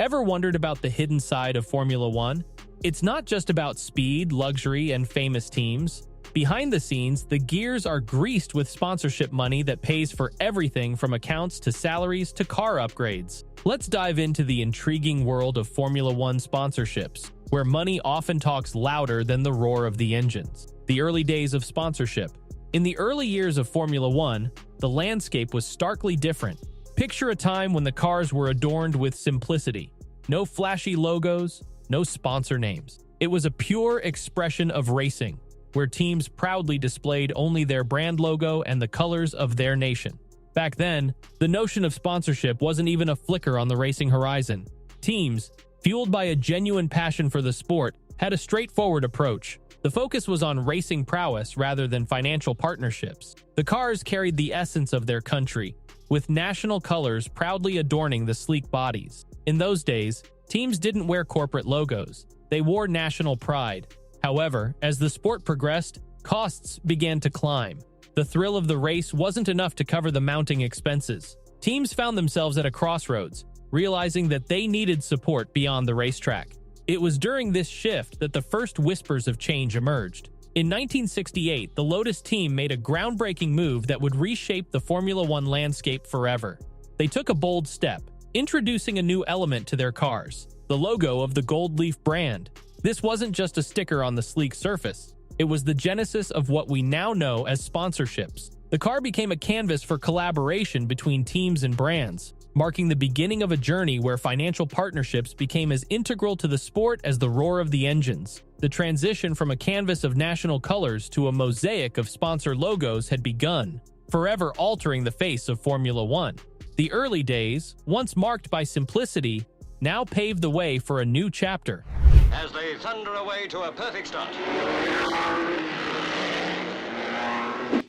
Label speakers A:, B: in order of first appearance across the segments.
A: Ever wondered about the hidden side of Formula 1? It's not just about speed, luxury, and famous teams. Behind the scenes, the gears are greased with sponsorship money that pays for everything from accounts to salaries to car upgrades. Let's dive into the intriguing world of Formula 1 sponsorships, where money often talks louder than the roar of the engines. The early days of sponsorship. In the early years of Formula 1, the landscape was starkly different. Picture a time when the cars were adorned with simplicity. No flashy logos, no sponsor names. It was a pure expression of racing, where teams proudly displayed only their brand logo and the colors of their nation. Back then, the notion of sponsorship wasn't even a flicker on the racing horizon. Teams, fueled by a genuine passion for the sport, had a straightforward approach. The focus was on racing prowess rather than financial partnerships. The cars carried the essence of their country, with national colors proudly adorning the sleek bodies. In those days, teams didn't wear corporate logos. They wore national pride. However, as the sport progressed, costs began to climb. The thrill of the race wasn't enough to cover the mounting expenses. Teams found themselves at a crossroads, realizing that they needed support beyond the racetrack. It was during this shift that the first whispers of change emerged. In 1968, the Lotus team made a groundbreaking move that would reshape the Formula 1 landscape forever. They took a bold step, introducing a new element to their cars, the logo of the gold leaf brand. This wasn't just a sticker on the sleek surface. It was the genesis of what we now know as sponsorships. The car became a canvas for collaboration between teams and brands, marking the beginning of a journey where financial partnerships became as integral to the sport as the roar of the engines. The transition from a canvas of national colors to a mosaic of sponsor logos had begun, forever altering the face of Formula 1. The early days, once marked by simplicity, now paved the way for a new chapter.
B: As they thunder away to a perfect start.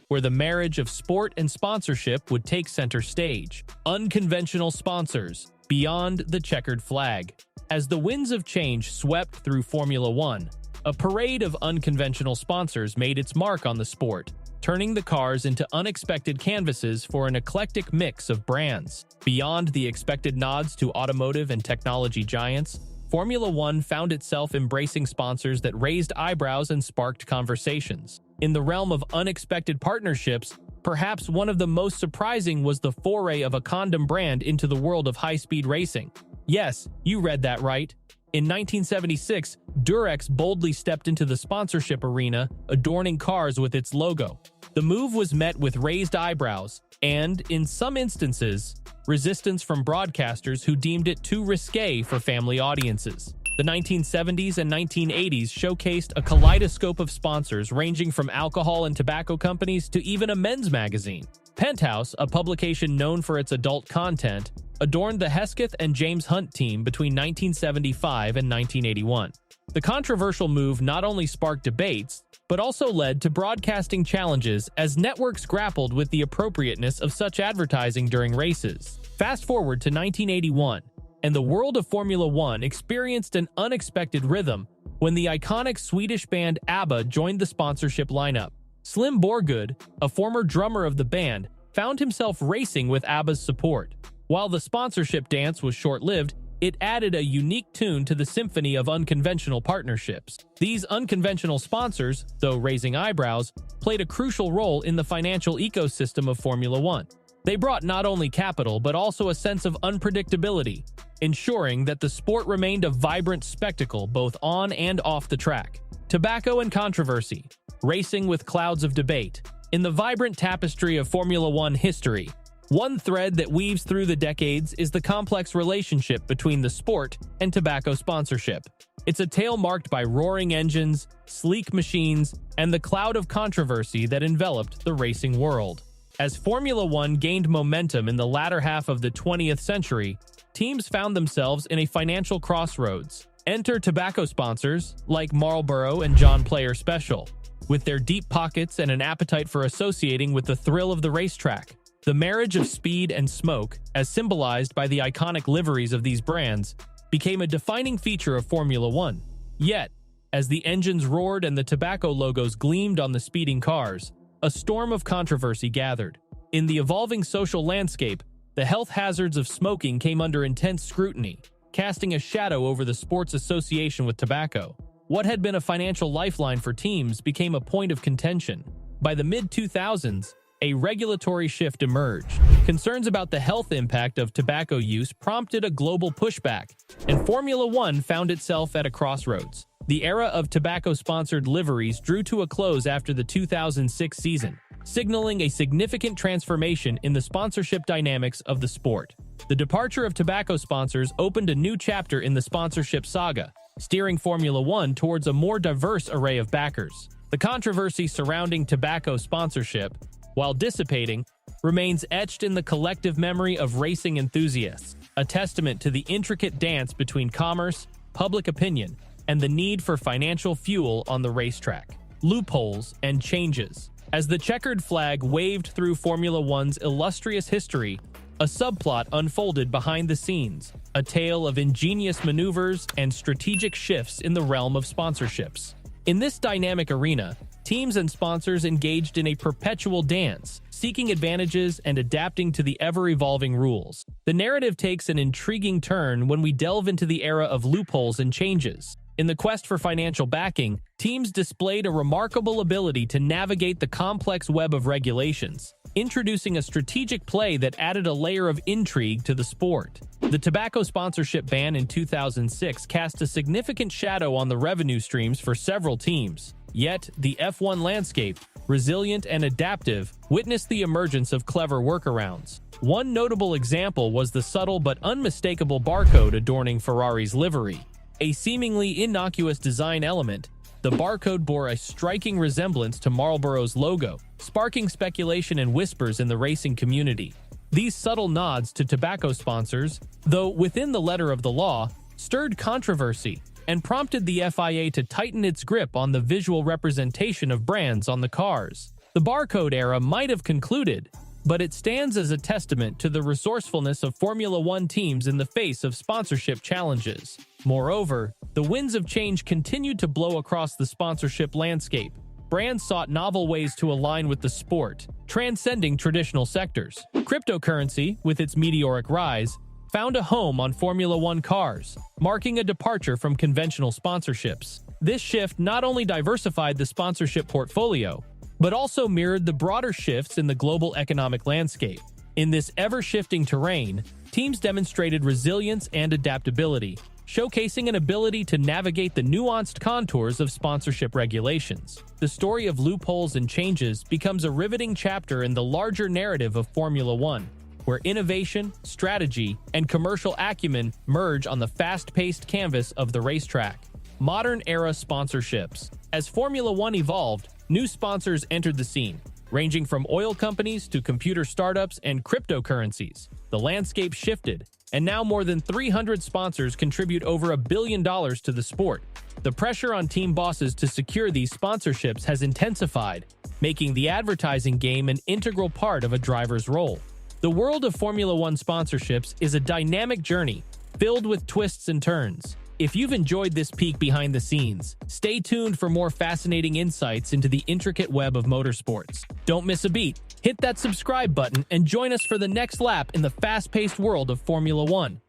A: Where the marriage of sport and sponsorship would take center stage. Unconventional sponsors, beyond the checkered flag. As the winds of change swept through Formula 1, a parade of unconventional sponsors made its mark on the sport, turning the cars into unexpected canvases for an eclectic mix of brands. Beyond the expected nods to automotive and technology giants, Formula 1 found itself embracing sponsors that raised eyebrows and sparked conversations. In the realm of unexpected partnerships, perhaps one of the most surprising was the foray of a condom brand into the world of high-speed racing. Yes, you read that right. In 1976, Durex boldly stepped into the sponsorship arena, adorning cars with its logo. The move was met with raised eyebrows and, in some instances, resistance from broadcasters who deemed it too risque for family audiences. The 1970s and 1980s showcased a kaleidoscope of sponsors ranging from alcohol and tobacco companies to even a men's magazine. Penthouse, a publication known for its adult content, adorned the Hesketh and James Hunt team between 1975 and 1981. The controversial move not only sparked debates, but also led to broadcasting challenges as networks grappled with the appropriateness of such advertising during races. Fast forward to 1981, and the world of Formula 1 experienced an unexpected rhythm when the iconic Swedish band ABBA joined the sponsorship lineup. Slim Borgud, a former drummer of the band, found himself racing with ABBA's support. While the sponsorship dance was short-lived, it added a unique tune to the symphony of unconventional partnerships. These unconventional sponsors, though raising eyebrows, played a crucial role in the financial ecosystem of Formula 1. They brought not only capital but also a sense of unpredictability, ensuring that the sport remained a vibrant spectacle both on and off the track. Tobacco and controversy, racing with clouds of debate. In the vibrant tapestry of Formula 1 history, one thread that weaves through the decades is the complex relationship between the sport and tobacco sponsorship. It's a tale marked by roaring engines, sleek machines, and the cloud of controversy that enveloped the racing world. As Formula 1 gained momentum in the latter half of the 20th century, teams found themselves in a financial crossroads. Enter tobacco sponsors like Marlboro and John Player Special, with their deep pockets and an appetite for associating with the thrill of the racetrack. The marriage of speed and smoke, as symbolized by the iconic liveries of these brands, became a defining feature of Formula 1. Yet, as the engines roared and the tobacco logos gleamed on the speeding cars, a storm of controversy gathered. In the evolving social landscape, the health hazards of smoking came under intense scrutiny. casting a shadow over the sport's association with tobacco. What had been a financial lifeline for teams became a point of contention. By the mid-2000s, a regulatory shift emerged. Concerns about the health impact of tobacco use prompted a global pushback, and Formula 1 found itself at a crossroads. The era of tobacco-sponsored liveries drew to a close after the 2006 season, signaling a significant transformation in the sponsorship dynamics of the sport. The departure of tobacco sponsors opened a new chapter in the sponsorship saga, steering Formula 1 towards a more diverse array of backers. The controversy surrounding tobacco sponsorship, while dissipating, remains etched in the collective memory of racing enthusiasts, a testament to the intricate dance between commerce, public opinion, and the need for financial fuel on the racetrack. Loopholes and changes. As the checkered flag waved through Formula 1's illustrious history, a subplot unfolded behind the scenes, a tale of ingenious maneuvers and strategic shifts in the realm of sponsorships. In this dynamic arena, teams and sponsors engaged in a perpetual dance, seeking advantages and adapting to the ever-evolving rules. The narrative takes an intriguing turn when we delve into the era of loopholes and changes. In the quest for financial backing, teams displayed a remarkable ability to navigate the complex web of regulations, introducing a strategic play that added a layer of intrigue to the sport. The tobacco sponsorship ban in 2006 cast a significant shadow on the revenue streams for several teams. Yet, the F1 landscape, resilient and adaptive, witnessed the emergence of clever workarounds. One notable example was the subtle but unmistakable barcode adorning Ferrari's livery. A seemingly innocuous design element, the barcode bore a striking resemblance to Marlboro's logo, sparking speculation and whispers in the racing community. These subtle nods to tobacco sponsors, though within the letter of the law, stirred controversy and prompted the FIA to tighten its grip on the visual representation of brands on the cars. The barcode era might have concluded, but it stands as a testament to the resourcefulness of Formula 1 teams in the face of sponsorship challenges. Moreover, the winds of change continued to blow across the sponsorship landscape. Brands sought novel ways to align with the sport, transcending traditional sectors. Cryptocurrency, with its meteoric rise, found a home on Formula 1 cars, marking a departure from conventional sponsorships. This shift not only diversified the sponsorship portfolio, but also mirrored the broader shifts in the global economic landscape. In this ever-shifting terrain, teams demonstrated resilience and adaptability, showcasing an ability to navigate the nuanced contours of sponsorship regulations. The story of loopholes and changes becomes a riveting chapter in the larger narrative of Formula 1, where innovation, strategy, and commercial acumen merge on the fast-paced canvas of the racetrack. Modern-era sponsorships. As Formula 1 evolved, new sponsors entered the scene, ranging from oil companies to computer startups and cryptocurrencies. The landscape shifted, and now more than 300 sponsors contribute over $1 billion to the sport. The pressure on team bosses to secure these sponsorships has intensified, making the advertising game an integral part of a driver's role. The world of Formula 1 sponsorships is a dynamic journey, filled with twists and turns. If you've enjoyed this peek behind the scenes, stay tuned for more fascinating insights into the intricate web of motorsports. Don't miss a beat. Hit that subscribe button and join us for the next lap in the fast-paced world of Formula 1.